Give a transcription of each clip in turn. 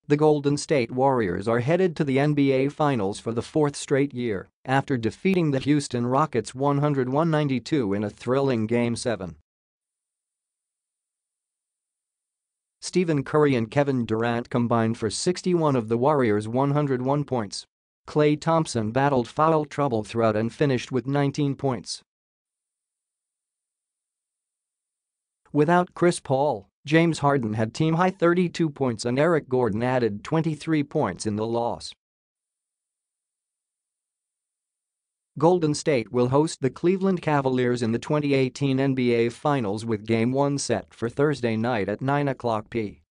The Golden State Warriors are headed to the NBA Finals for the fourth straight year after defeating the Houston Rockets 101-92 in a thrilling Game 7. Stephen Curry and Kevin Durant combined for 61 of the Warriors' 101 points. Klay Thompson battled foul trouble throughout and finished with 19 points. Without Chris Paul, James Harden had team-high 32 points and Eric Gordon added 23 points in the loss. Golden State will host the Cleveland Cavaliers in the 2018 NBA Finals with Game 1 set for Thursday night at 9:00 p.m.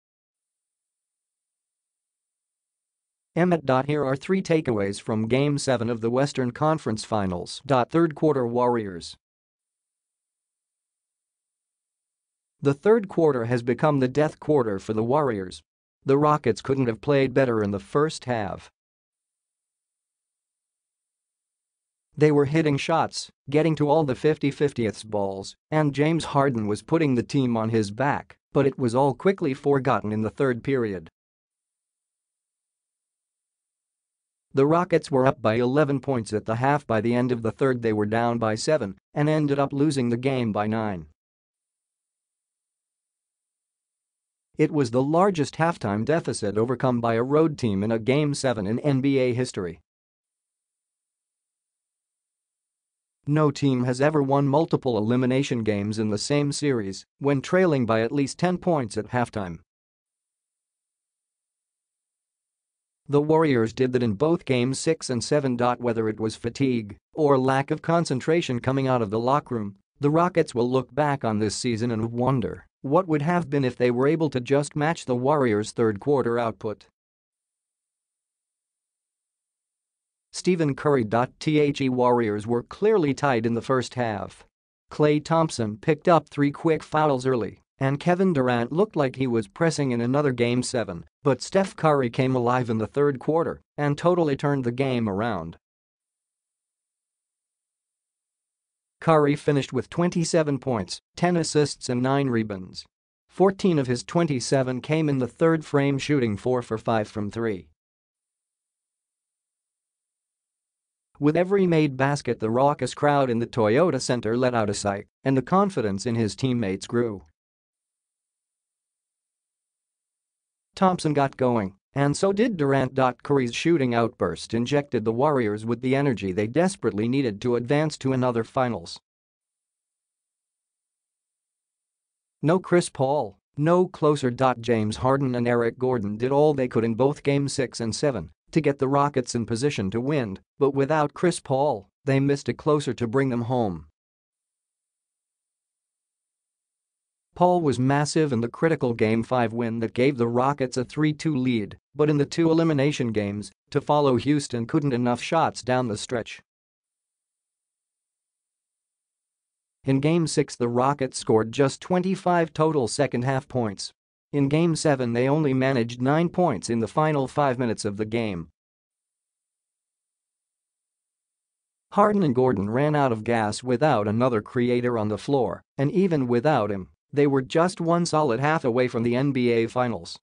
Here are 3 takeaways from Game 7 of the Western Conference Finals. Third quarter Warriors. The third quarter has become the death quarter for the Warriors. The Rockets couldn't have played better in the first half. They were hitting shots, getting to all the 50-50ths balls, and James Harden was putting the team on his back, but it was all quickly forgotten in the third period. The Rockets were up by 11 points at the half. By the end of the third they were down by 7 and ended up losing the game by 9. It was the largest halftime deficit overcome by a road team in a Game 7 in NBA history. No team has ever won multiple elimination games in the same series when trailing by at least 10 points at halftime. The Warriors did that in both Games 6 and 7. Whether it was fatigue or lack of concentration coming out of the locker room, the Rockets will look back on this season and wonder what would have been if they were able to just match the Warriors' third quarter output. Stephen Curry. The Warriors were clearly tied in the first half. Klay Thompson picked up 3 quick fouls early, and Kevin Durant looked like he was pressing in another Game 7, but Steph Curry came alive in the third quarter and totally turned the game around. Curry finished with 27 points, 10 assists and 9 rebounds. 14 of his 27 came in the third frame, shooting 4 for 5 from 3. With every made basket, the raucous crowd in the Toyota Center let out a sigh, and the confidence in his teammates grew. Thompson got going, and so did Durant. Curry's shooting outburst injected the Warriors with the energy they desperately needed to advance to another finals. No Chris Paul, no closer. James Harden and Eric Gordon did all they could in both Game 6 and 7 to get the Rockets in position to win, but without Chris Paul, they missed a closer to bring them home. Paul was massive in the critical Game 5 win that gave the Rockets a 3-2 lead, but in the 2 elimination games to follow, Houston couldn't enough shots down the stretch. In Game 6 the Rockets scored just 25 total second-half points. In Game 7 they only managed 9 points in the final 5 minutes of the game. Harden and Gordon ran out of gas without another creator on the floor, and even without him, they were just one solid half away from the NBA Finals.